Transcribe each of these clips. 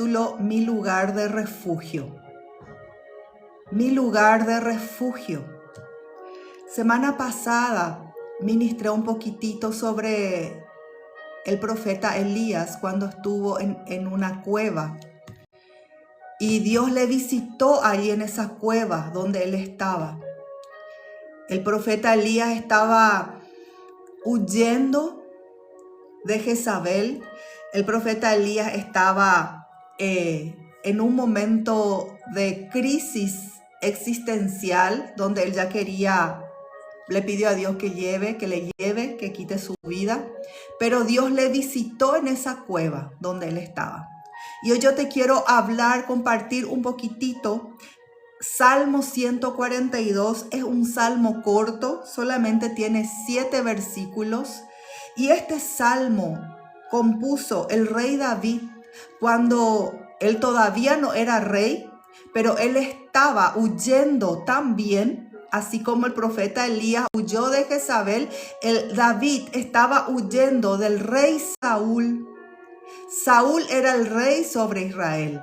título Mi lugar de refugio. Mi lugar de refugio. Semana pasada ministré un poquitito sobre el profeta Elías cuando estuvo en una cueva. Y Dios le visitó allí en esa cueva donde él estaba. El profeta Elías estaba huyendo de Jezabel. El profeta Elías estaba en un momento de crisis existencial donde él ya le pidió a Dios que le lleve, que quite su vida. Pero Dios le visitó en esa cueva donde él estaba. Y hoy yo te quiero compartir un poquitito. Salmo 142 es un salmo corto, solamente tiene 7 versículos. Y este salmo compuso el rey David cuando él todavía no era rey, pero él estaba huyendo también, así como el profeta Elías huyó de Jezabel. David estaba huyendo del rey Saúl. Saúl era el rey sobre Israel.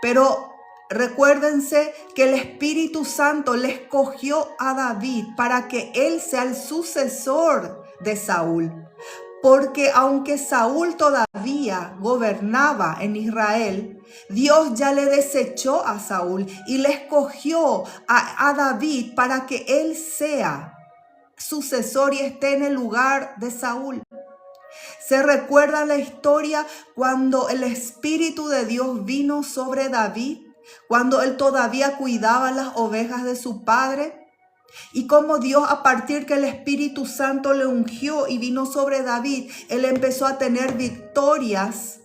Pero recuérdense que el Espíritu Santo le escogió a David para que él sea el sucesor de Saúl. Porque aunque Saúl todavía gobernaba en Israel, Dios ya le desechó a Saúl y le escogió a David para que él sea sucesor y esté en el lugar de Saúl. Se recuerda la historia cuando el Espíritu de Dios vino sobre David, cuando él todavía cuidaba las ovejas de su padre, y como Dios, a partir que el Espíritu Santo le ungió y vino sobre David, él empezó a tener victorias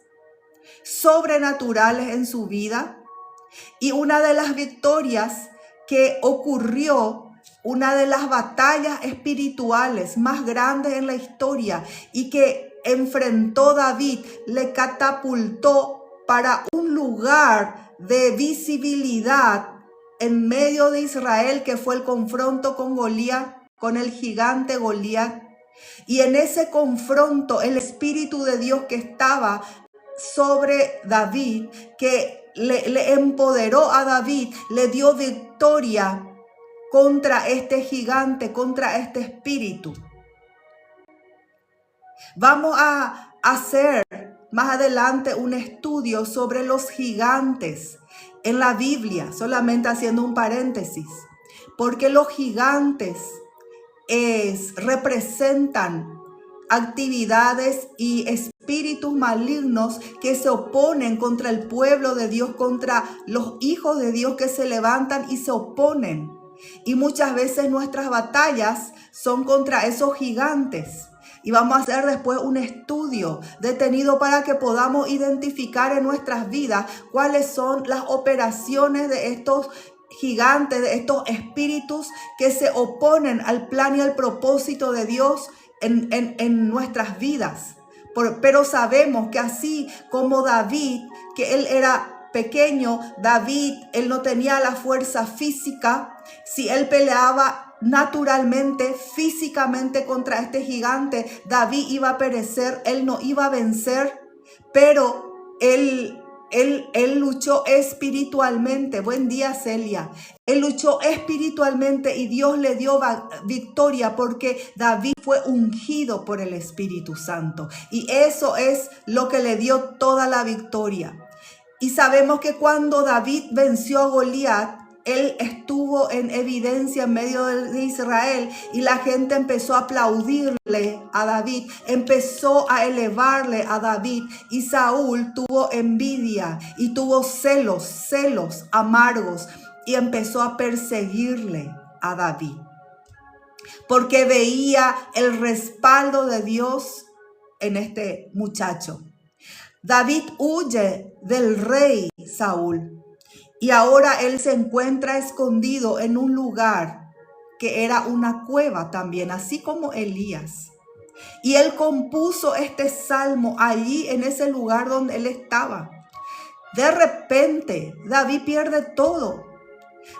sobrenaturales en su vida. Y una de las victorias que ocurrió, una de las batallas espirituales más grandes en la historia y que enfrentó David, le catapultó para un lugar de visibilidad en medio de Israel, que fue el confronto con Goliat, con el gigante Goliat. Y en ese confronto, el Espíritu de Dios que estaba sobre David, que le empoderó a David, le dio victoria contra este gigante, contra este espíritu. Vamos a hacer más adelante un estudio sobre los gigantes en la Biblia, solamente haciendo un paréntesis, porque los gigantes representan actividades y espíritus malignos que se oponen contra el pueblo de Dios, contra los hijos de Dios que se levantan y se oponen. Y muchas veces nuestras batallas son contra esos gigantes. Y vamos a hacer después un estudio detenido para que podamos identificar en nuestras vidas cuáles son las operaciones de estos gigantes, de estos espíritus que se oponen al plan y al propósito de Dios en nuestras vidas. Pero sabemos que así como David, que él era pequeño, él no tenía la fuerza física. Si él peleaba naturalmente, físicamente contra este gigante, David iba a perecer, él no iba a vencer, pero él luchó espiritualmente. Buen día, Celia. Él luchó espiritualmente y Dios le dio victoria porque David fue ungido por el Espíritu Santo. Y eso es lo que le dio toda la victoria. Y sabemos que cuando David venció a Goliat, él estuvo en evidencia en medio de Israel y la gente empezó a aplaudirle a David, empezó a elevarle a David, y Saúl tuvo envidia y tuvo celos amargos y empezó a perseguirle a David porque veía el respaldo de Dios en este muchacho. David huye del rey Saúl. Y ahora él se encuentra escondido en un lugar que era una cueva también, así como Elías. Y él compuso este salmo allí en ese lugar donde él estaba. De repente, David pierde todo.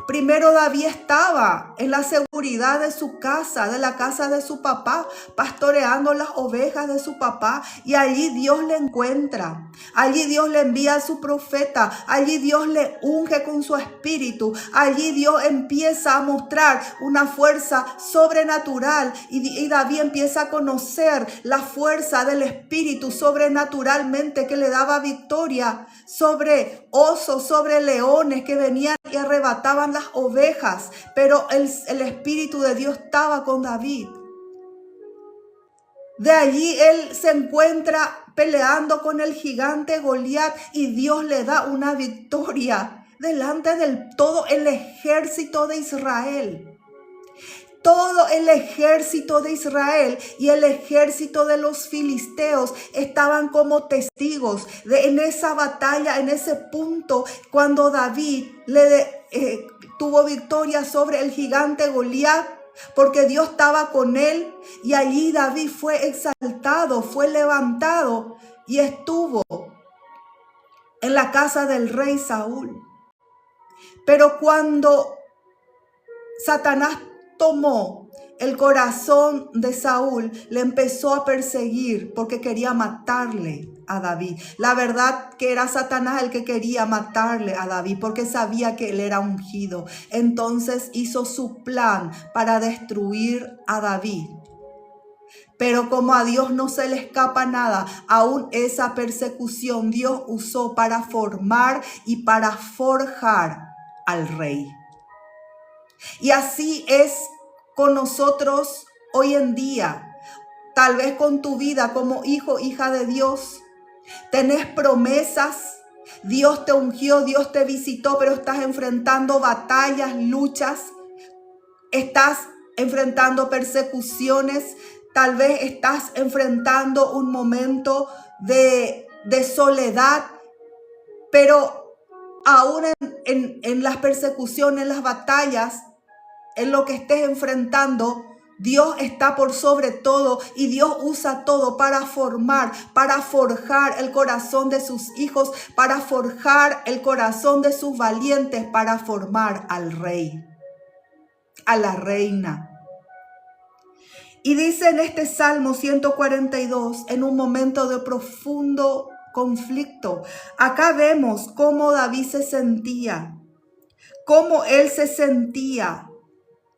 Primero David estaba en la seguridad de su casa, de la casa de su papá, pastoreando las ovejas de su papá, y allí Dios le encuentra. Allí Dios le envía a su profeta, allí Dios le unge con su espíritu, allí Dios empieza a mostrar una fuerza sobrenatural y David empieza a conocer la fuerza del espíritu sobrenaturalmente que le daba victoria sobre osos, sobre leones que venían y arrebataban las ovejas, pero el Espíritu de Dios estaba con David. De allí él se encuentra peleando con el gigante Goliat y Dios le da una victoria delante del todo el ejército de Israel. Todo el ejército de Israel y el ejército de los filisteos estaban como testigos en esa batalla, en ese punto, cuando David tuvo victoria sobre el gigante Goliat, porque Dios estaba con él, y allí David fue exaltado, fue levantado y estuvo en la casa del rey Saúl. Pero cuando Satanás tomó el corazón de Saúl, le empezó a perseguir porque quería matarle a David. La verdad que era Satanás el que quería matarle a David porque sabía que él era ungido. Entonces hizo su plan para destruir a David. Pero como a Dios no se le escapa nada, aún esa persecución Dios usó para formar y para forjar al rey. Y así es con nosotros hoy en día. Tal vez con tu vida como hijo, hija de Dios. Tenés promesas. Dios te ungió, Dios te visitó, pero estás enfrentando batallas, luchas. Estás enfrentando persecuciones. Tal vez estás enfrentando un momento de soledad. Pero aún en las persecuciones, en las batallas, en lo que estés enfrentando, Dios está por sobre todo y Dios usa todo para formar, para forjar el corazón de sus hijos, para forjar el corazón de sus valientes, para formar al rey, a la reina. Y dice en este Salmo 142, en un momento de profundo conflicto, acá vemos cómo David se sentía, cómo él se sentía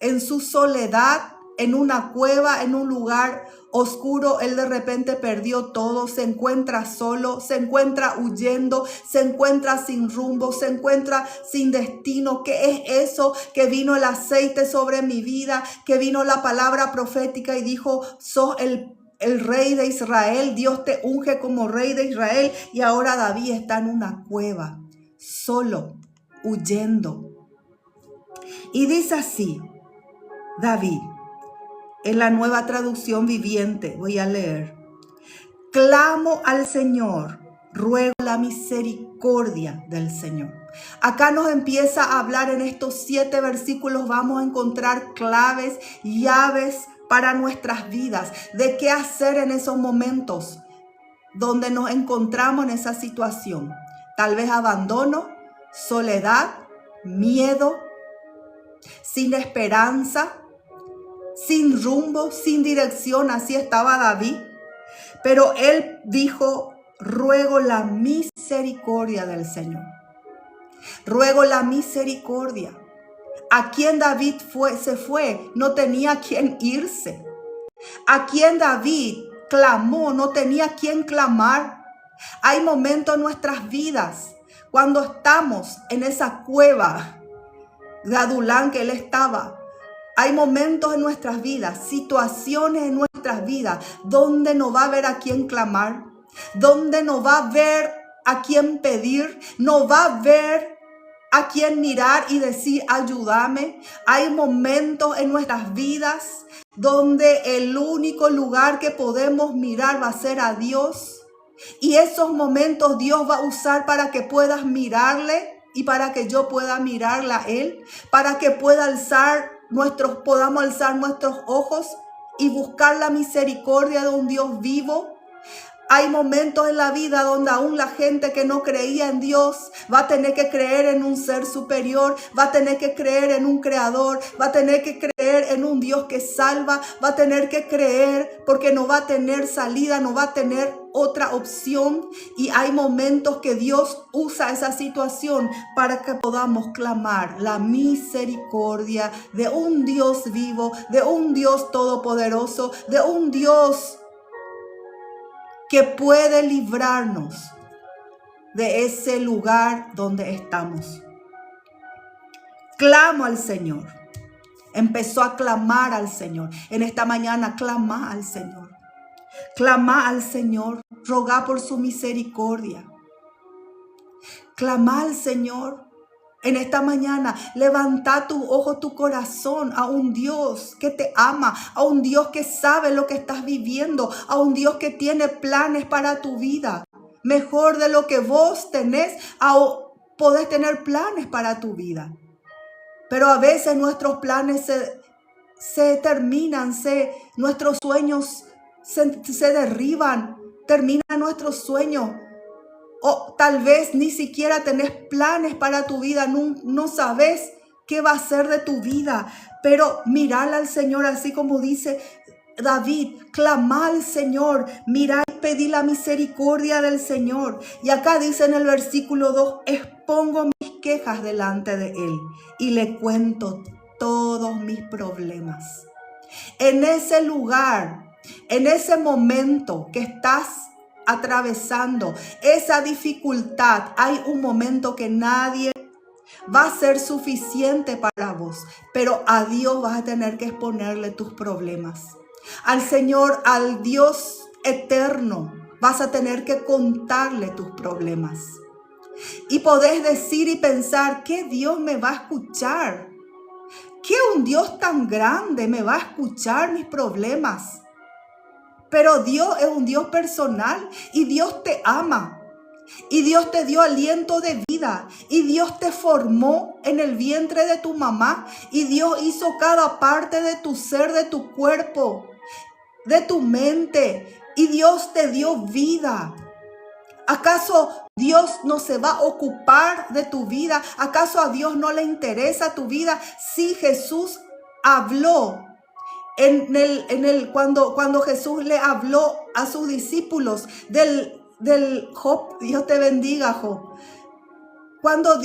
en su soledad, en una cueva, en un lugar oscuro. Él de repente perdió todo, se encuentra solo, se encuentra huyendo, se encuentra sin rumbo, se encuentra sin destino. ¿Qué es eso? Que vino el aceite sobre mi vida, que vino la palabra profética y dijo, sos el rey de Israel, Dios te unge como rey de Israel, y ahora David está en una cueva, solo, huyendo. Y dice así, David, en la Nueva Traducción Viviente, voy a leer. Clamo al Señor, ruego la misericordia del Señor. Acá nos empieza a hablar en estos 7 versículos, vamos a encontrar claves, llaves para nuestras vidas, de qué hacer en esos momentos donde nos encontramos en esa situación. Tal vez abandono, soledad, miedo, sin esperanza, sin rumbo, sin dirección. Así estaba David. Pero él dijo, ruego la misericordia del Señor. Ruego la misericordia. A quien David se fue, no tenía a quien irse. A quien David clamó, no tenía a quien clamar. Hay momentos en nuestras vidas cuando estamos en esa cueva de Adulán que él estaba. Hay momentos en nuestras vidas, situaciones en nuestras vidas, donde no va a haber a quien clamar, donde no va a haber a quien pedir, no va a haber a quien mirar y decir, ayúdame. Hay momentos en nuestras vidas donde el único lugar que podemos mirar va a ser a Dios. Y esos momentos Dios va a usar para que puedas mirarle y para que yo pueda mirarla a Él, para que podamos alzar nuestros ojos y buscar la misericordia de un Dios vivo. Hay momentos en la vida donde aún la gente que no creía en Dios va a tener que creer en un ser superior, va a tener que creer en un creador, va a tener que creer en un Dios que salva, va a tener que creer porque no va a tener salida, no va a tener otra opción. Y hay momentos que Dios usa esa situación para que podamos clamar la misericordia de un Dios vivo, de un Dios todopoderoso, de un Dios que puede librarnos de ese lugar donde estamos. Clamo al Señor. Empezó a clamar al Señor. En esta mañana clama al Señor. Clama al Señor. Roga por su misericordia. Clama al Señor. En esta mañana, levanta tus ojos, tu corazón a un Dios que te ama, a un Dios que sabe lo que estás viviendo, a un Dios que tiene planes para tu vida. Mejor de lo que vos tenés, podés tener planes para tu vida. Pero a veces nuestros planes se terminan, nuestros sueños se derriban, terminan nuestros sueños. O tal vez ni siquiera tenés planes para tu vida, no sabes qué va a ser de tu vida. Pero mirala al Señor, así como dice David, clama al Señor, mira y pedí la misericordia del Señor. Y acá dice en el versículo 2, expongo mis quejas delante de Él y le cuento todos mis problemas. En ese lugar, en ese momento que estás atravesando esa dificultad, hay un momento que nadie va a ser suficiente para vos, pero a Dios vas a tener que exponerle tus problemas. Al Señor, al Dios eterno, vas a tener que contarle tus problemas. Y podés decir y pensar, ¿qué Dios me va a escuchar? ¿Qué un Dios tan grande me va a escuchar mis problemas? Pero Dios es un Dios personal y Dios te ama. Y Dios te dio aliento de vida. Y Dios te formó en el vientre de tu mamá. Y Dios hizo cada parte de tu ser, de tu cuerpo, de tu mente. Y Dios te dio vida. ¿Acaso Dios no se va a ocupar de tu vida? ¿Acaso a Dios no le interesa tu vida? Si Jesús habló cuando Jesús le habló a sus discípulos del Job, Dios te bendiga, Job. Cuando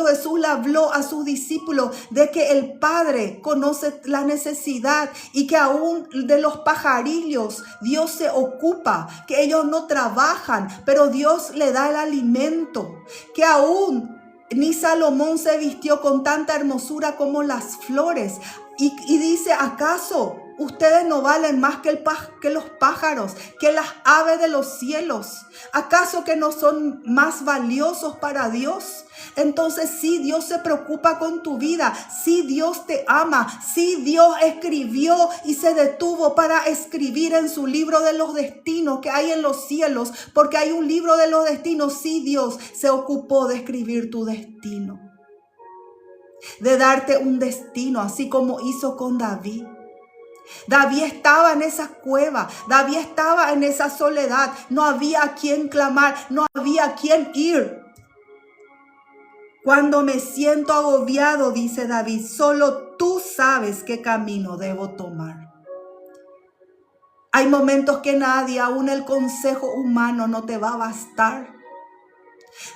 Jesús le habló a sus discípulos de que el Padre conoce la necesidad y que aún de los pajarillos Dios se ocupa, que ellos no trabajan, pero Dios le da el alimento, que aún ni Salomón se vistió con tanta hermosura como las flores. Y dice, ¿acaso ustedes no valen más que los pájaros, que las aves de los cielos? ¿Acaso que no son más valiosos para Dios? Entonces sí, Dios se preocupa con tu vida, sí, Dios te ama, sí, Dios escribió y se detuvo para escribir en su libro de los destinos que hay en los cielos, porque hay un libro de los destinos. Sí, Dios se ocupó de escribir tu destino, de darte un destino, así como hizo con David. David estaba en esa cueva, David estaba en esa soledad, no había a quien clamar, no había a quien ir. Cuando me siento agobiado, dice David, solo tú sabes qué camino debo tomar. Hay momentos que nadie, aún el consejo humano, no te va a bastar.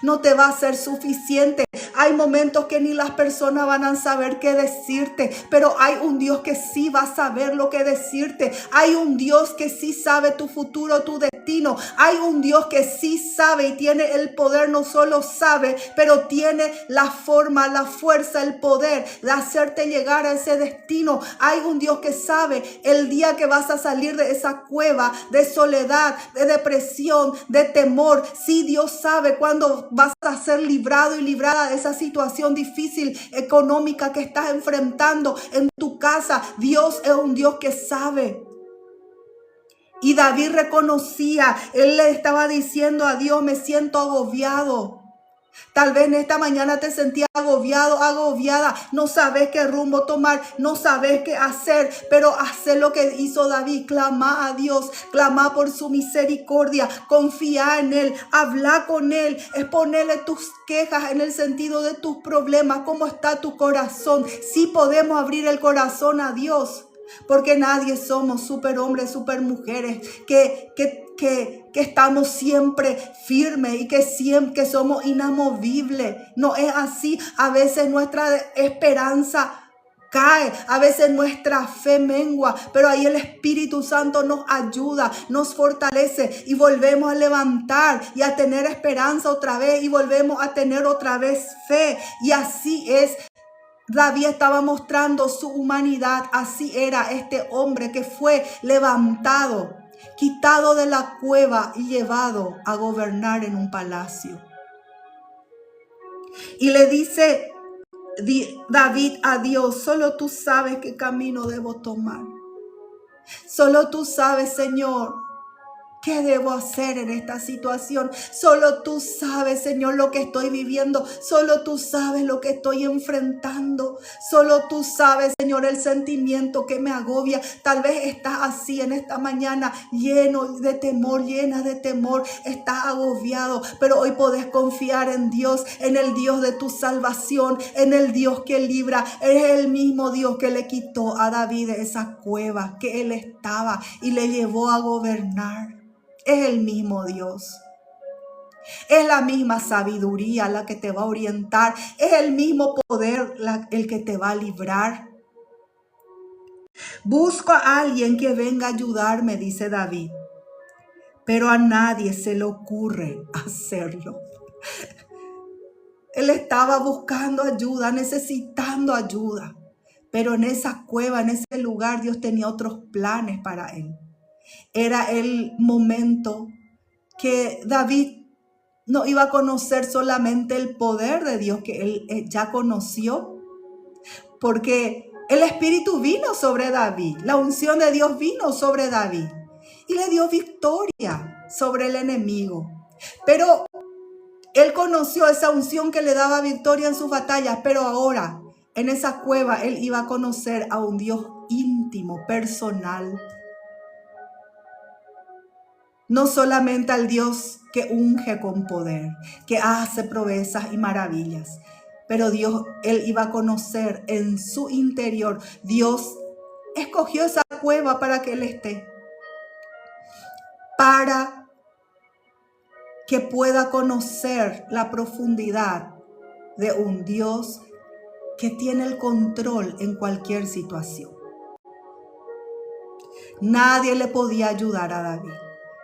No te va a ser suficiente. Hay momentos que ni las personas van a saber qué decirte, pero hay un Dios que sí va a saber lo que decirte. Hay un Dios que sí sabe tu futuro, tu destino. Hay un Dios que sí sabe y tiene el poder, no solo sabe, pero tiene la forma, la fuerza, el poder de hacerte llegar a ese destino. Hay un Dios que sabe el día que vas a salir de esa cueva de soledad, de depresión, de temor. Sí, Dios sabe cuándo vas a ser librado y librada de esa situación difícil económica que estás enfrentando en tu casa. Dios es un Dios que sabe. Y David reconocía, él le estaba diciendo a Dios, me siento agobiado. Tal vez en esta mañana te sentías agobiado, agobiada, no sabes qué rumbo tomar, no sabes qué hacer, pero hace lo que hizo David, clama a Dios, clama por su misericordia, confía en Él, habla con Él, exponerle tus quejas en el sentido de tus problemas, cómo está tu corazón. Sí podemos abrir el corazón a Dios. Porque nadie somos superhombres, supermujeres que estamos siempre firmes y que somos inamovibles. No es así. A veces nuestra esperanza cae, a veces nuestra fe mengua, pero ahí el Espíritu Santo nos ayuda, nos fortalece y volvemos a levantar y a tener esperanza otra vez y volvemos a tener otra vez fe. Y así es. David estaba mostrando su humanidad. Así era este hombre que fue levantado, quitado de la cueva y llevado a gobernar en un palacio. Y le dice David a Dios: solo tú sabes qué camino debo tomar. Solo tú sabes, Señor, ¿qué debo hacer en esta situación? Solo tú sabes, Señor, lo que estoy viviendo. Solo tú sabes lo que estoy enfrentando. Solo tú sabes, Señor, el sentimiento que me agobia. Tal vez estás así en esta mañana, lleno de temor, llena de temor. Estás agobiado, pero hoy podés confiar en Dios, en el Dios de tu salvación, en el Dios que libra. Es el mismo Dios que le quitó a David de esa cueva que él estaba y le llevó a gobernar. Es el mismo Dios. Es la misma sabiduría la que te va a orientar. Es el mismo poder el que te va a librar. Busco a alguien que venga a ayudarme, dice David. Pero a nadie se le ocurre hacerlo. Él estaba buscando ayuda, necesitando ayuda. Pero en esa cueva, en ese lugar, Dios tenía otros planes para él. Era el momento que David no iba a conocer solamente el poder de Dios que él ya conoció, porque el Espíritu vino sobre David, la unción de Dios vino sobre David y le dio victoria sobre el enemigo. Pero él conoció esa unción que le daba victoria en sus batallas, pero ahora en esa cueva él iba a conocer a un Dios íntimo, personal. No solamente al Dios que unge con poder, que hace proezas y maravillas, pero él iba a conocer en su interior. Dios escogió esa cueva para que él esté, para que pueda conocer la profundidad de un Dios que tiene el control en cualquier situación. Nadie le podía ayudar a David.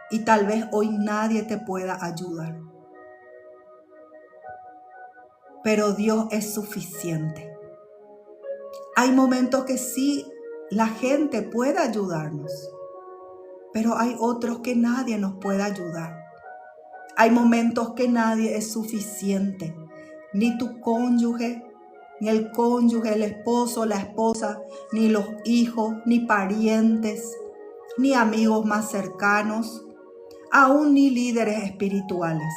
Y tal vez hoy nadie te pueda ayudar. Pero Dios es suficiente. Hay momentos que sí, la gente puede ayudarnos. Pero hay otros que nadie nos puede ayudar. Hay momentos que nadie es suficiente. Ni tu cónyuge, ni el cónyuge, el esposo, la esposa, ni los hijos, ni parientes, ni amigos más cercanos, aún ni líderes espirituales.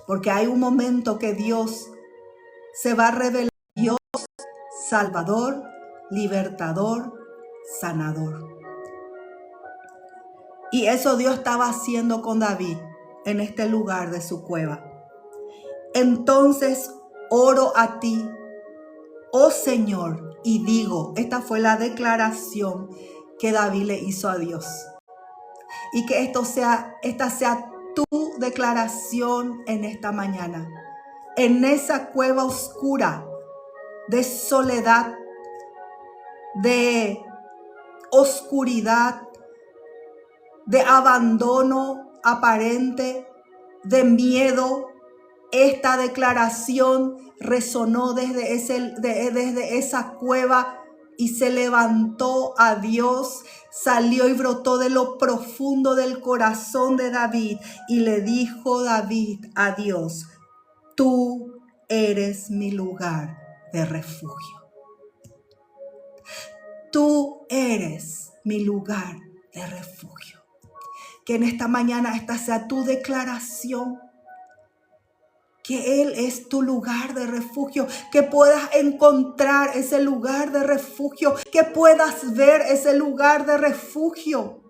Porque hay un momento que Dios se va a revelar, Dios Salvador, libertador, sanador. Y eso Dios estaba haciendo con David en este lugar de su cueva. Entonces oro a ti, oh Señor, y digo, esta fue la declaración que David le hizo a Dios. Y que esta sea tu declaración en esta mañana. En esa cueva oscura de soledad, de oscuridad, de abandono aparente, de miedo, esta declaración resonó desde esa cueva y se levantó a Dios, salió y brotó de lo profundo del corazón de David y le dijo David a Dios: tú eres mi lugar de refugio. Tú eres mi lugar de refugio. Que en esta mañana esta sea tu declaración. que Él es tu lugar de refugio, que puedas encontrar ese lugar de refugio, que puedas ver ese lugar de refugio,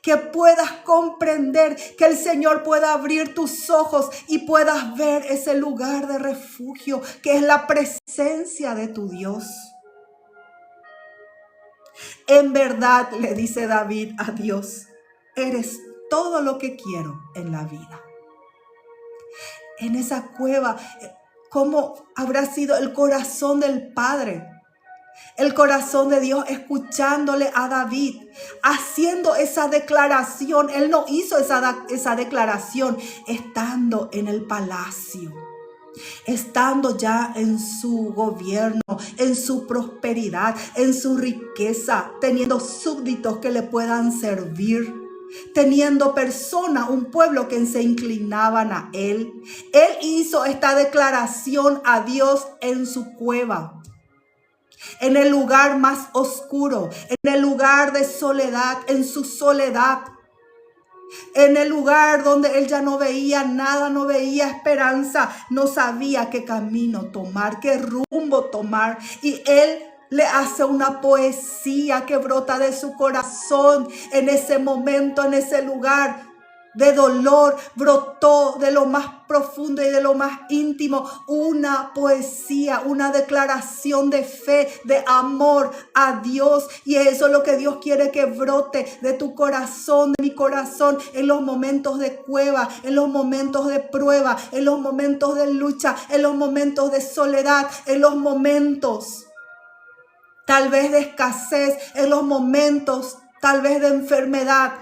que puedas comprender, que el Señor pueda abrir tus ojos y puedas ver ese lugar de refugio, que es la presencia de tu Dios. En verdad, le dice David a Dios, eres todo lo que quiero en la vida. En esa cueva, ¿cómo habrá sido el corazón del Padre? El corazón de Dios escuchándole a David, haciendo esa declaración. Él no hizo esa declaración estando en el palacio, estando ya en su gobierno, en su prosperidad, en su riqueza, teniendo súbditos que le puedan servir, teniendo personas, un pueblo que se inclinaban a él. Él hizo esta declaración a Dios en su cueva, en el lugar más oscuro, en el lugar de soledad, en su soledad, en el lugar donde él ya no veía nada, no veía esperanza, no sabía qué camino tomar, qué rumbo tomar. Y él le hace una poesía que brota de su corazón en ese momento, en ese lugar de dolor. Brotó de lo más profundo y de lo más íntimo una poesía, una declaración de fe, de amor a Dios. Y eso es lo que Dios quiere que brote de tu corazón, de mi corazón, en los momentos de cueva, en los momentos de prueba, en los momentos de lucha, en los momentos de soledad, en los momentos tal vez de escasez, en los momentos tal vez de enfermedad.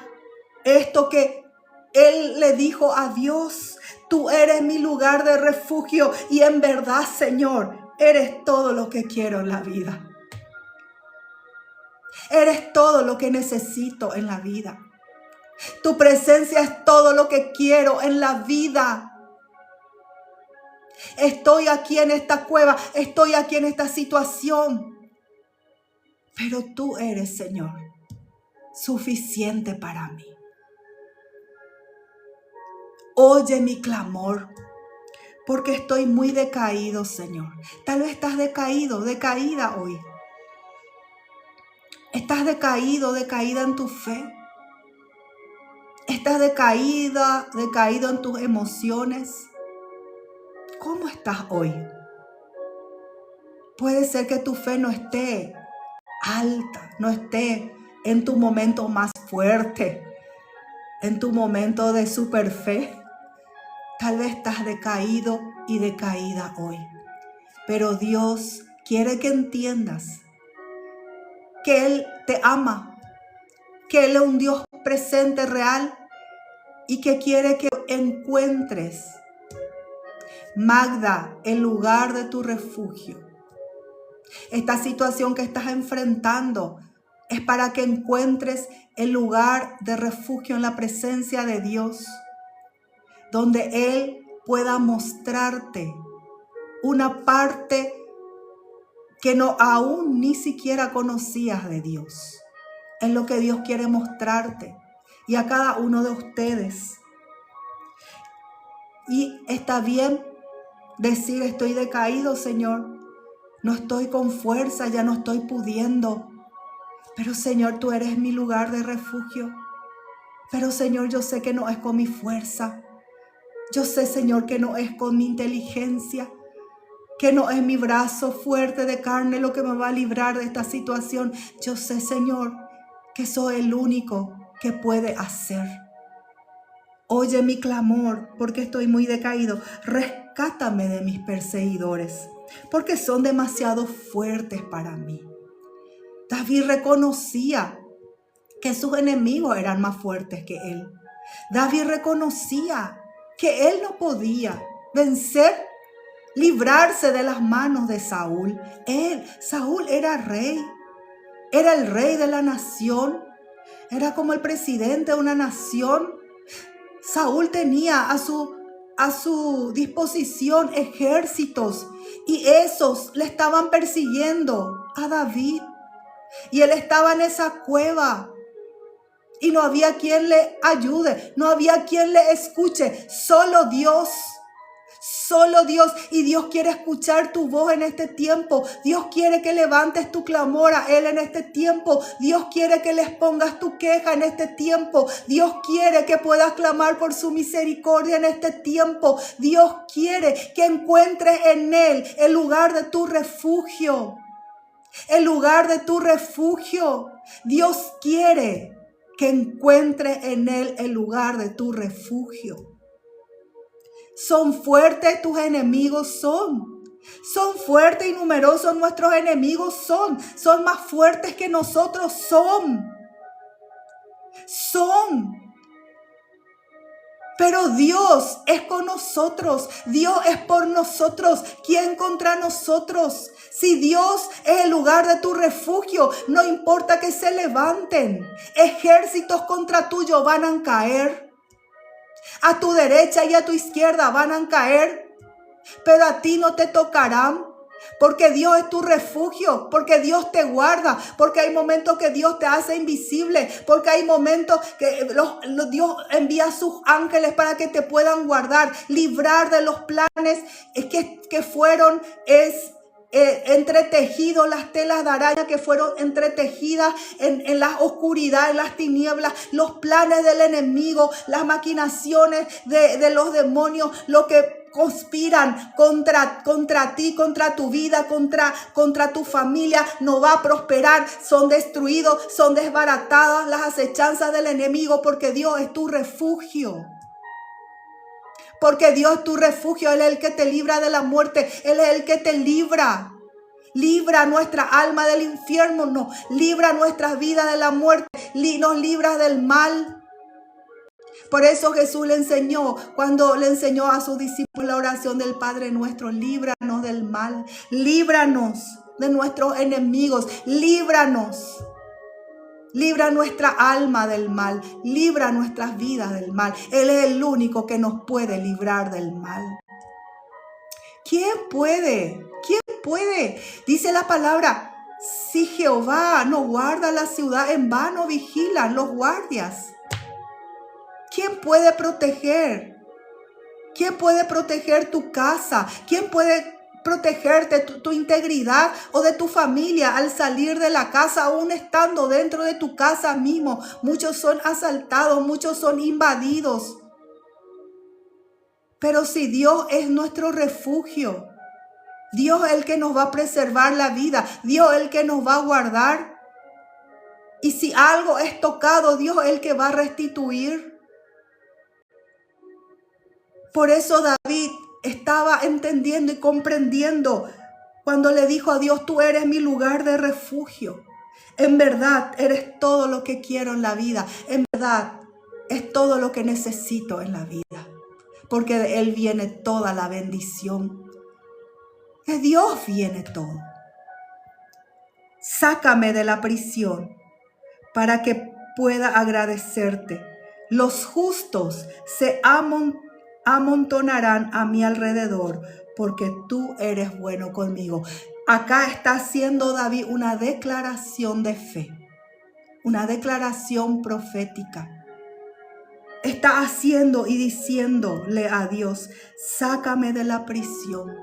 Esto que él le dijo a Dios, tú eres mi lugar de refugio y en verdad, Señor, eres todo lo que quiero en la vida. Eres todo lo que necesito en la vida. Tu presencia es todo lo que quiero en la vida. Estoy aquí en esta cueva, estoy aquí en esta situación. Pero tú eres, Señor, suficiente para mí. Oye mi clamor, porque estoy muy decaído, Señor. Tal vez estás decaído, decaída hoy. Estás decaído, decaída en tu fe. Estás decaída, decaído en tus emociones. ¿Cómo estás hoy? Puede ser que tu fe no esté alta, no esté en tu momento más fuerte, en tu momento de super fe. Tal vez estás decaído y decaída hoy. Pero Dios quiere que entiendas que Él te ama, que Él es un Dios presente, real, y que quiere que encuentres, Magda, el lugar de tu refugio. Esta situación que estás enfrentando es para que encuentres el lugar de refugio en la presencia de Dios, donde Él pueda mostrarte una parte que aún ni siquiera conocías de Dios. Es lo que Dios quiere mostrarte y a cada uno de ustedes. Y está bien decir, estoy decaído, Señor. No estoy con fuerza, ya no estoy pudiendo. Pero, Señor, tú eres mi lugar de refugio. Pero, Señor, yo sé que no es con mi fuerza. Yo sé, Señor, que no es con mi inteligencia, que no es mi brazo fuerte de carne lo que me va a librar de esta situación. Yo sé, Señor, que soy el único que puede hacer. Oye mi clamor, porque estoy muy decaído. Rescátame de mis perseguidores, porque son demasiado fuertes para mí. David reconocía que sus enemigos eran más fuertes que él. David reconocía que él no podía vencer, librarse de las manos de Saúl. Saúl era rey, era el rey de la nación, era como el presidente de una nación. Saúl tenía a su disposición ejércitos y esos le estaban persiguiendo a David. Y él estaba en esa cueva y no había quien le ayude, no había quien le escuche, solo Dios. Solo Dios. Y Dios quiere escuchar tu voz en este tiempo. Dios quiere que levantes tu clamor a Él en este tiempo. Dios quiere que les pongas tu queja en este tiempo. Dios quiere que puedas clamar por su misericordia en este tiempo. Dios quiere que encuentres en Él el lugar de tu refugio. El lugar de tu refugio. Dios quiere que encuentres en Él el lugar de tu refugio. Son fuertes tus enemigos, son fuertes y numerosos nuestros enemigos, son más fuertes que nosotros, son. Pero Dios es con nosotros, Dios es por nosotros. ¿Quién contra nosotros? Si Dios es el lugar de tu refugio, no importa que se levanten ejércitos contra tuyo, van a caer. A tu derecha y a tu izquierda van a caer, pero a ti no te tocarán. Porque Dios es tu refugio, porque Dios te guarda, porque hay momentos que Dios te hace invisible, porque hay momentos que Dios envía a sus ángeles para que te puedan guardar, librar de los planes que fueron entretejidos, las telas de araña que fueron entretejidas en la oscuridad, en las tinieblas, los planes del enemigo, las maquinaciones de los demonios, lo que conspiran contra ti, contra tu vida, contra tu familia, no va a prosperar. Son destruidos, son desbaratadas las acechanzas del enemigo, porque Dios es tu refugio. Porque Dios es tu refugio. Él es el que te libra de la muerte. Él es el que te libra. Libra nuestra alma del infierno. No, libra nuestras vidas de la muerte. Nos libra del mal. Por eso Jesús le enseñó, cuando le enseñó a sus discípulos la oración del Padre Nuestro: líbranos del mal, líbranos de nuestros enemigos, líbranos. Libra nuestra alma del mal, libra nuestras vidas del mal. Él es el único que nos puede librar del mal. ¿Quién puede? ¿Quién puede? Dice la palabra: si Jehová no guarda la ciudad, en vano vigilan los guardias. ¿Quién puede proteger? ¿Quién puede proteger tu casa? ¿Quién puede protegerte, tu integridad o de tu familia al salir de la casa, aún estando dentro de tu casa mismo? Muchos son asaltados, muchos son invadidos. Pero si Dios es nuestro refugio, Dios es el que nos va a preservar la vida, Dios es el que nos va a guardar. Y si algo es tocado, Dios es el que va a restituir. Por eso David estaba entendiendo y comprendiendo cuando le dijo a Dios: tú eres mi lugar de refugio. En verdad, eres todo lo que quiero en la vida. En verdad, es todo lo que necesito en la vida. Porque de Él viene toda la bendición. De Dios viene todo. Sácame de la prisión para que pueda agradecerte. Los justos se amontonarán a mi alrededor, porque tú eres bueno conmigo. Acá está haciendo David una declaración de fe, una declaración profética. Está haciendo y diciéndole a Dios: sácame de la prisión.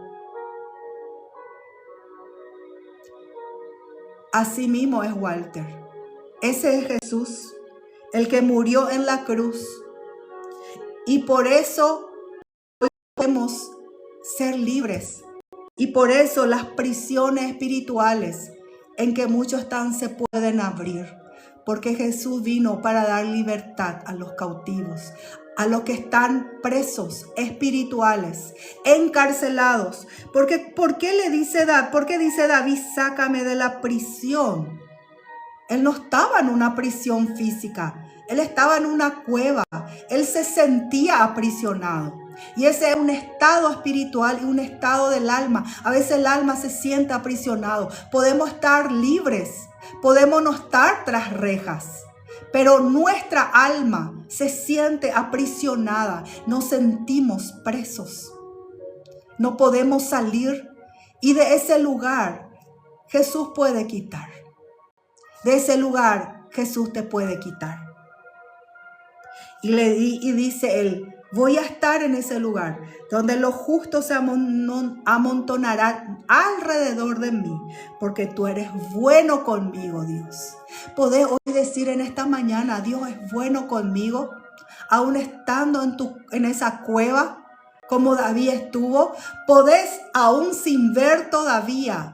Así mismo es Walter. Ese es Jesús, el que murió en la cruz. Y por eso hoy podemos ser libres. Y por eso las prisiones espirituales en que muchos están se pueden abrir. Porque Jesús vino para dar libertad a los cautivos, a los que están presos espirituales, encarcelados. ¿Por qué dice David: sácame de la prisión? Él no estaba en una prisión física. Él estaba en una cueva. Él se sentía aprisionado. Y ese es un estado espiritual y un estado del alma. A veces el alma se siente aprisionado. Podemos estar libres. Podemos no estar tras rejas. Pero nuestra alma se siente aprisionada. Nos sentimos presos. No podemos salir. Y de ese lugar Jesús puede quitar. De ese lugar Jesús te puede quitar. Y dice él: Voy a estar en ese lugar donde los justos se amontonarán alrededor de mí, porque tú eres bueno conmigo, Dios. Podés hoy decir en esta mañana, Dios es bueno conmigo, aún estando en esa cueva, como David estuvo. Podés, aún sin ver todavía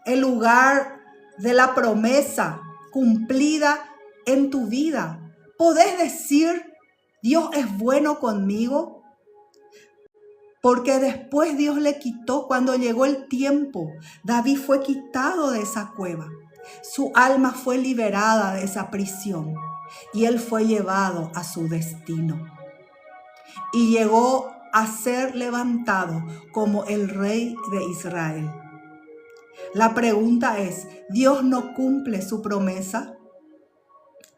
el lugar de la promesa cumplida en tu vida, podés decir, Dios es bueno conmigo, porque después Dios le quitó, cuando llegó el tiempo, David fue quitado de esa cueva. Su alma fue liberada de esa prisión y él fue llevado a su destino. Y llegó a ser levantado como el rey de Israel. La pregunta es, ¿Dios no cumple su promesa?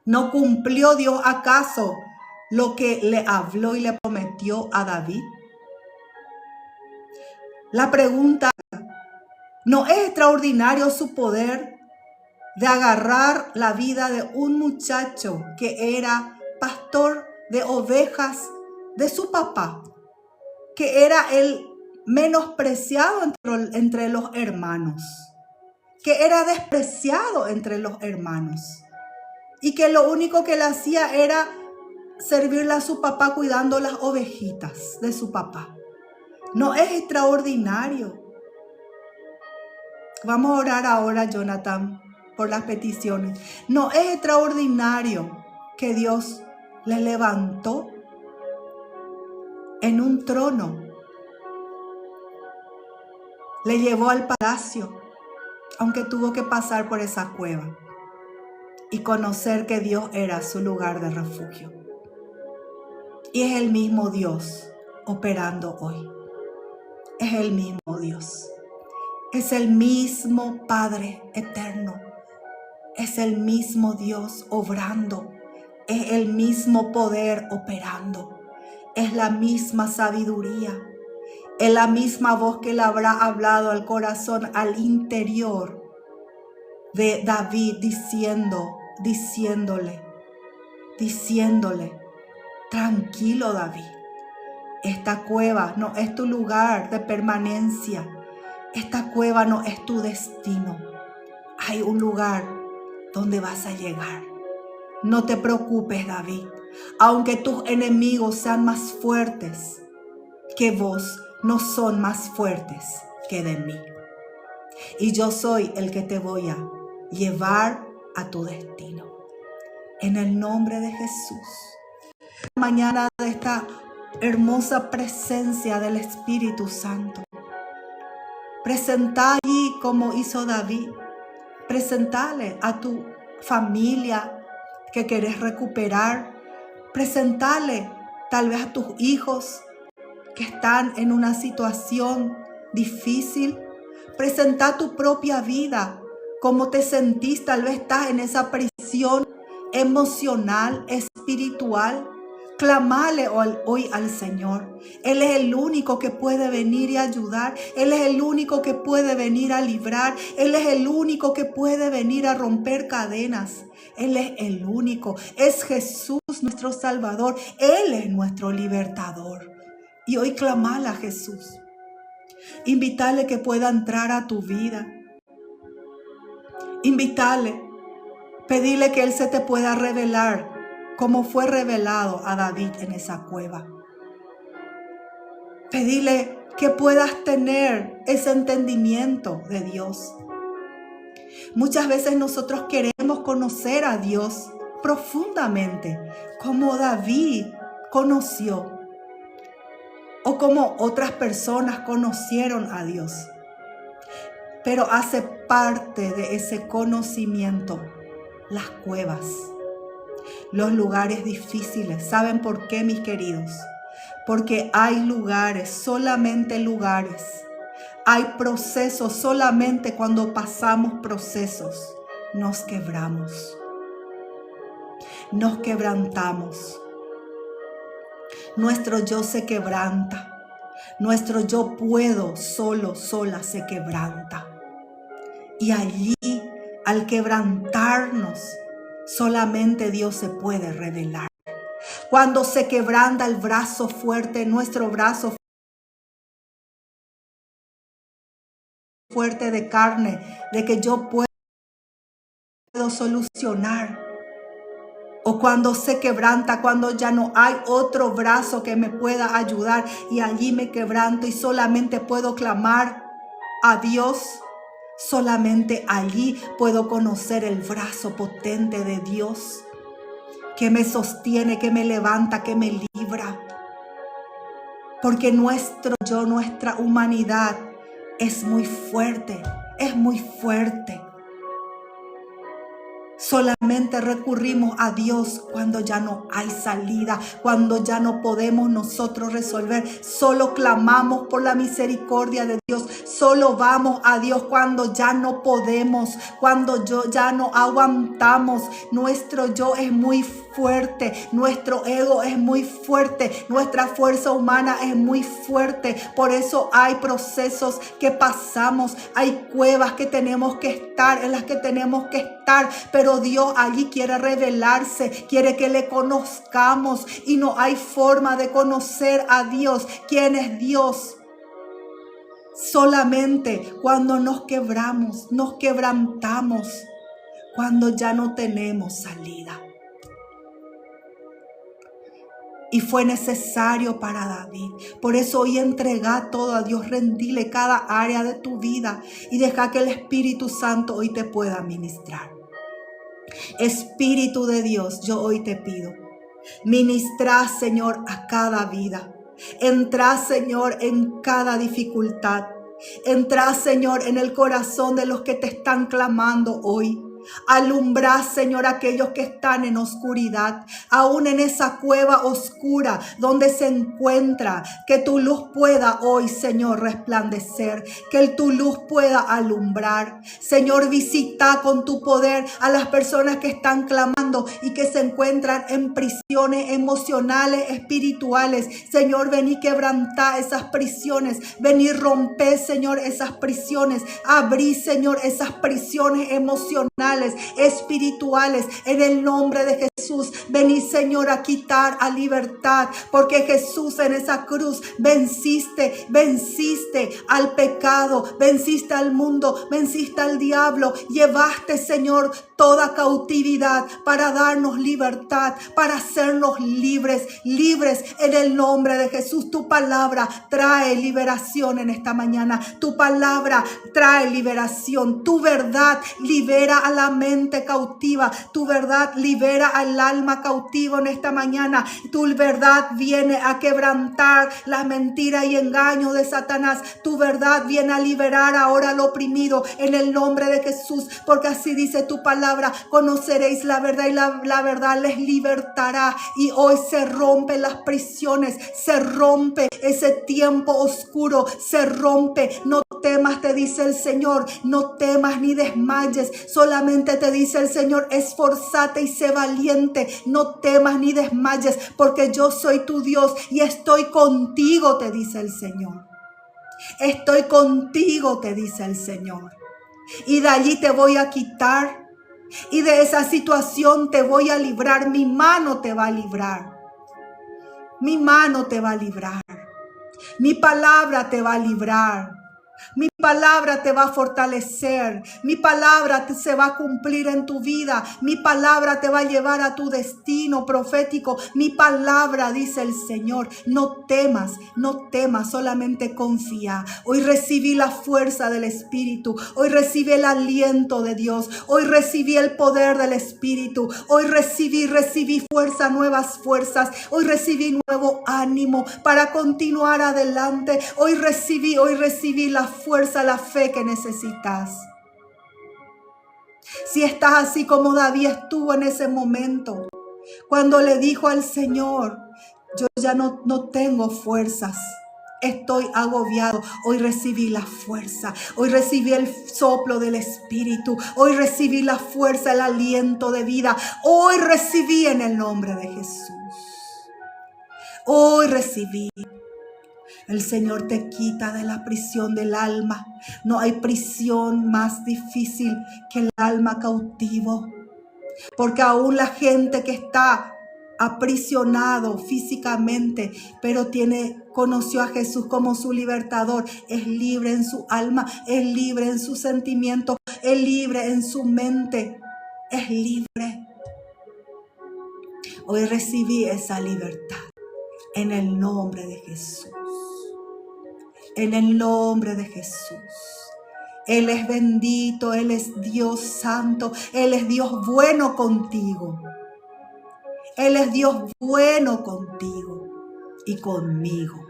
¿No cumplió Dios acaso lo que le habló y le prometió a David? La pregunta, ¿no es extraordinario su poder de agarrar la vida de un muchacho que era pastor de ovejas de su papá, que era el menospreciado entre los hermanos, que era despreciado entre los hermanos, y que lo único que le hacía era servirle a su papá cuidando las ovejitas de su papá? ¿No es extraordinario? Vamos a orar ahora, Jonathan, por las peticiones. ¿No es extraordinario que Dios le levantó en un trono? Le llevó al palacio, aunque tuvo que pasar por esa cueva y conocer que Dios era su lugar de refugio. Y es el mismo Dios operando hoy. Es el mismo Dios. Es el mismo Padre eterno. Es el mismo Dios obrando. Es el mismo poder operando. Es la misma sabiduría. Es la misma voz que le habrá hablado al corazón, al interior de David, diciéndole, tranquilo, David. Esta cueva no es tu lugar de permanencia. Esta cueva no es tu destino. Hay un lugar donde vas a llegar. No te preocupes, David. Aunque tus enemigos sean más fuertes que vos, no son más fuertes que de mí. Y yo soy el que te voy a llevar a tu destino. En el nombre de Jesús. Mañana de esta hermosa presencia del Espíritu Santo. Presentá allí como hizo David. Presentale a tu familia que querés recuperar. Presentale tal vez a tus hijos que están en una situación difícil. Presenta tu propia vida, cómo te sentís. Tal vez estás en esa prisión emocional, espiritual. Clamale hoy al Señor. Él es el único que puede venir y ayudar. Él es el único que puede venir a librar. Él es el único que puede venir a romper cadenas. Él es el único. Es Jesús nuestro Salvador. Él es nuestro libertador. Y hoy clamale a Jesús. Invítale que pueda entrar a tu vida. Invítale. Pedile que Él se te pueda revelar como fue revelado a David en esa cueva. Pedile que puedas tener ese entendimiento de Dios. Muchas veces nosotros queremos conocer a Dios profundamente, como David conoció, o como otras personas conocieron a Dios. Pero hace parte de ese conocimiento las cuevas, los lugares difíciles. ¿Saben por qué, mis queridos? Porque hay lugares, solamente lugares. Hay procesos, solamente cuando pasamos procesos nos quebramos. Nos quebrantamos. Nuestro yo se quebranta. Nuestro yo puedo solo, sola se quebranta. Y allí, al quebrantarnos, solamente Dios se puede revelar. Cuando se quebranta el brazo fuerte, nuestro brazo fuerte de carne, de que yo puedo solucionar. O cuando se quebranta, cuando ya no hay otro brazo que me pueda ayudar y allí me quebranto y solamente puedo clamar a Dios. Solamente allí puedo conocer el brazo potente de Dios que me sostiene, que me levanta, que me libra. Porque nuestro yo, nuestra humanidad es muy fuerte, es muy fuerte. Solamente recurrimos a Dios cuando ya no hay salida, cuando ya no podemos nosotros resolver. Solo clamamos por la misericordia de Dios. Solo vamos a Dios cuando ya no podemos, cuando ya no aguantamos. Nuestro yo es muy fuerte, nuestro ego es muy fuerte, nuestra fuerza humana es muy fuerte. Por eso hay procesos que pasamos, hay cuevas que tenemos que estar, en las que tenemos que estar, pero Dios allí quiere revelarse, quiere que le conozcamos y no hay forma de conocer a Dios. ¿Quién es Dios? Solamente cuando nos quebramos, nos quebrantamos, cuando ya no tenemos salida. Y fue necesario para David. Por eso hoy entrega todo a Dios, rendile cada área de tu vida y deja que el Espíritu Santo hoy te pueda ministrar. Espíritu de Dios, yo hoy te pido, ministra, Señor, a cada vida. Entra, Señor, en cada dificultad. Entra, Señor, en el corazón de los que te están clamando hoy. Alumbra, Señor, aquellos que están en oscuridad, aún en esa cueva oscura donde se encuentra, que tu luz pueda hoy, Señor, resplandecer, que tu luz pueda alumbrar. Señor, visita con tu poder a las personas que están clamando y que se encuentran en prisiones emocionales, espirituales. Señor, ven y quebranta esas prisiones, ven y rompe, Señor, esas prisiones, abrí, Señor, esas prisiones emocionales, espirituales, en el nombre de Jesús. Vení, Señor, a quitar, a libertad, porque Jesús en esa cruz venciste al pecado, venciste al mundo, venciste al diablo, llevaste, Señor, toda cautividad para darnos libertad, para hacernos libres en el nombre de Jesús. Tu palabra trae liberación en esta mañana, tu palabra trae liberación, tu verdad libera a la mente cautiva, tu verdad libera al alma cautivo en esta mañana, tu verdad viene a quebrantar las mentiras y engaños de Satanás, tu verdad viene a liberar ahora al oprimido en el nombre de Jesús, porque así dice tu palabra, conoceréis la verdad y la verdad les libertará. Y hoy se rompen las prisiones, se rompe ese tiempo oscuro, se rompe. No temas, te dice el Señor, no temas ni desmayes, solamente te dice el Señor, esforzate y sé valiente, no temas ni desmayes, porque yo soy tu Dios y estoy contigo, te dice el Señor. Estoy contigo, te dice el Señor. Y de allí te voy a quitar, y de esa situación te voy a librar. Mi mano te va a librar. Mi mano te va a librar. Mi palabra te va a librar. Mi palabra te va a fortalecer. Mi palabra se va a cumplir en tu vida. Mi palabra te va a llevar a tu destino profético. Mi palabra, dice el Señor. No temas, no temas, solamente confía. Hoy recibí la fuerza del Espíritu. Hoy recibí el aliento de Dios. Hoy recibí el poder del Espíritu. Hoy recibí fuerza, nuevas fuerzas. Hoy recibí nuevo ánimo para continuar adelante. Hoy recibí la fuerza, la fe que necesitas. Si estás así como David estuvo en ese momento, cuando le dijo al Señor, yo ya no tengo fuerzas, estoy agobiado. Hoy recibí la fuerza, hoy recibí el soplo del Espíritu, hoy recibí la fuerza, el aliento de vida, hoy recibí en el nombre de Jesús. Hoy recibí. El Señor te quita de la prisión del alma. No hay prisión más difícil que el alma cautivo. Porque aún la gente que está aprisionado físicamente, pero conoció a Jesús como su libertador. Es libre en su alma, es libre en sus sentimientos, es libre en su mente, es libre. Hoy recibí esa libertad en el nombre de Jesús. En el nombre de Jesús. Él es bendito, Él es Dios santo, Él es Dios bueno contigo. Él es Dios bueno contigo y conmigo.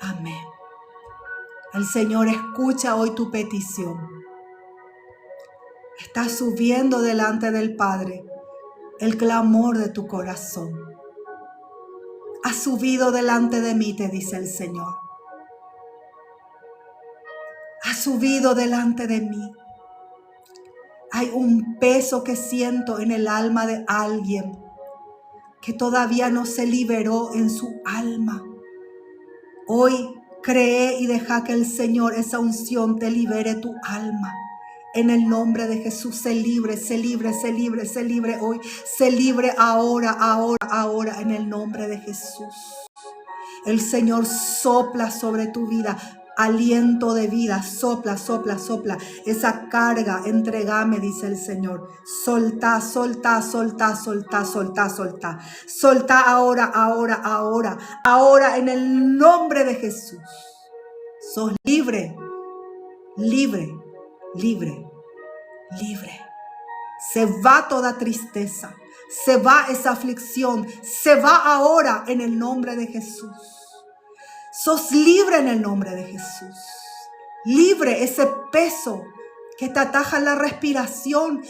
Amén. El Señor escucha hoy tu petición. Está subiendo delante del Padre el clamor de tu corazón. Ha subido delante de mí, te dice el Señor. Ha subido delante de mí. Hay un peso que siento en el alma de alguien que todavía no se liberó en su alma. Hoy cree y deja que el Señor, esa unción, te libere tu alma. En el nombre de Jesús, sé libre, sé libre, sé libre, sé libre hoy. Sé libre ahora, ahora, en el nombre de Jesús. El Señor sopla sobre tu vida. Aliento de vida, sopla, sopla, sopla. Esa carga, entregame, dice el Señor. Soltá, soltá, soltá, soltá, soltá, soltá. Soltá ahora, ahora en el nombre de Jesús. Sos libre, libre, libre, libre. Se va toda tristeza, se va esa aflicción, se va ahora en el nombre de Jesús. Sos libre en el nombre de Jesús. Libre ese peso que te ataja la respiración,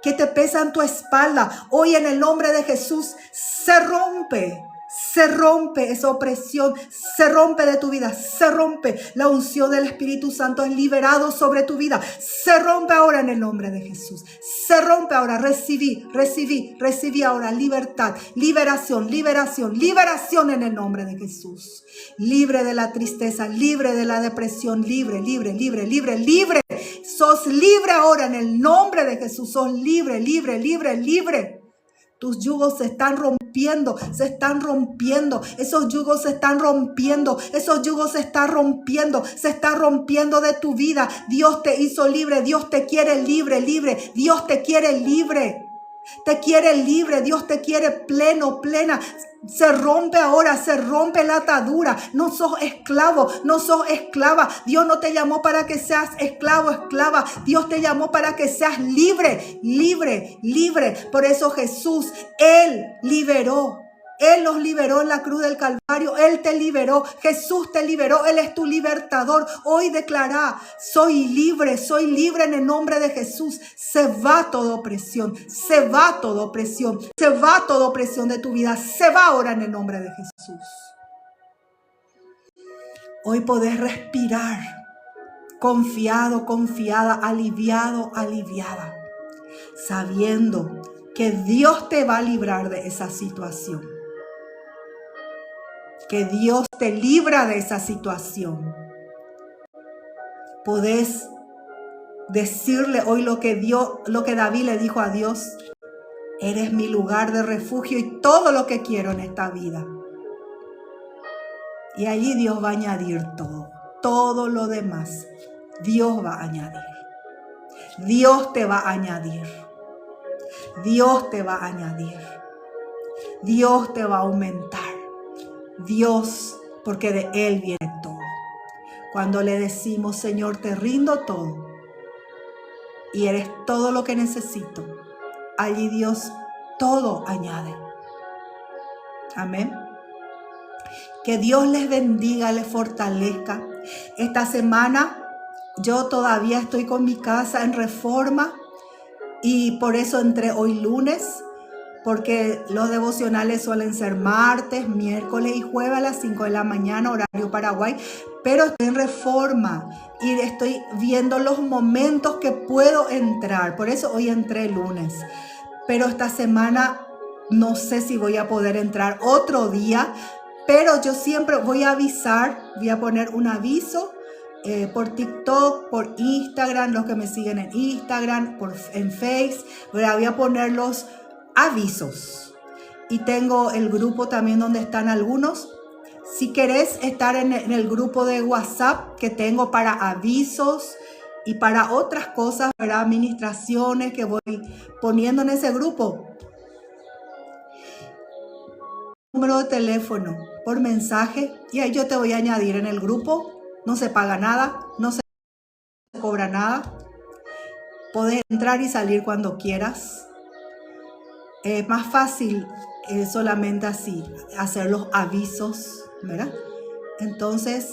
que te pesa en tu espalda. Hoy en el nombre de Jesús se rompe esa opresión, se rompe de tu vida, se rompe. La unción del Espíritu Santo es liberado sobre tu vida. Se rompe ahora en el nombre de Jesús. Se rompe ahora. Recibí ahora libertad, liberación en el nombre de Jesús. Libre de la tristeza, libre de la depresión, libre. Sos libre ahora en el nombre de Jesús. Sos libre. Tus yugos se están rompiendo. Esos yugos se están rompiendo. Se está rompiendo de tu vida. Dios te hizo libre. Dios te quiere libre. Dios te quiere libre. Dios te quiere plena. Se rompe ahora, se rompe la atadura. No sos esclavo, no sos esclava. Dios no te llamó para que seas esclavo, esclava. Dios te llamó para que seas libre. Por eso Jesús, Él liberó. Él los liberó en la cruz del Calvario. Él te liberó. Jesús te liberó. Él es tu libertador. Hoy declara, soy libre en el nombre de Jesús. Se va toda opresión. Se va toda opresión de tu vida. Se va ahora en el nombre de Jesús. Hoy podés respirar confiado, confiada, aliviado, aliviada, sabiendo que Dios te va a librar de esa situación. Que Dios te libra de esa situación. Podés decirle hoy lo que David le dijo a Dios. Eres mi lugar de refugio y todo lo que quiero en esta vida. Y allí Dios va a añadir todo lo demás. Dios va a añadir. Dios te va a añadir. Dios te va a añadir. Dios te va a aumentar. Dios, porque de Él viene todo. Cuando le decimos, Señor, te rindo todo y eres todo lo que necesito, allí Dios todo añade. Amén. Que Dios les bendiga, les fortalezca. Esta semana yo todavía estoy con mi casa en reforma y por eso entré hoy lunes, porque los devocionales suelen ser martes, miércoles y jueves a las 5 de la mañana, horario Paraguay, pero estoy en reforma y estoy viendo los momentos que puedo entrar. Por eso hoy entré lunes, pero esta semana no sé si voy a poder entrar otro día, pero yo siempre voy a avisar, voy a poner un aviso por TikTok, por Instagram, los que me siguen en Instagram, en Face, voy a poner los avisos. Y tengo el grupo también donde están algunos. Si querés estar en el grupo de WhatsApp que tengo para avisos y para otras cosas, para administraciones que voy poniendo en ese grupo, número de teléfono por mensaje y ahí yo te voy a añadir en el grupo. No se paga nada, no se cobra nada. Podés entrar y salir cuando quieras. Es más fácil solamente así hacer los avisos, ¿verdad? Entonces,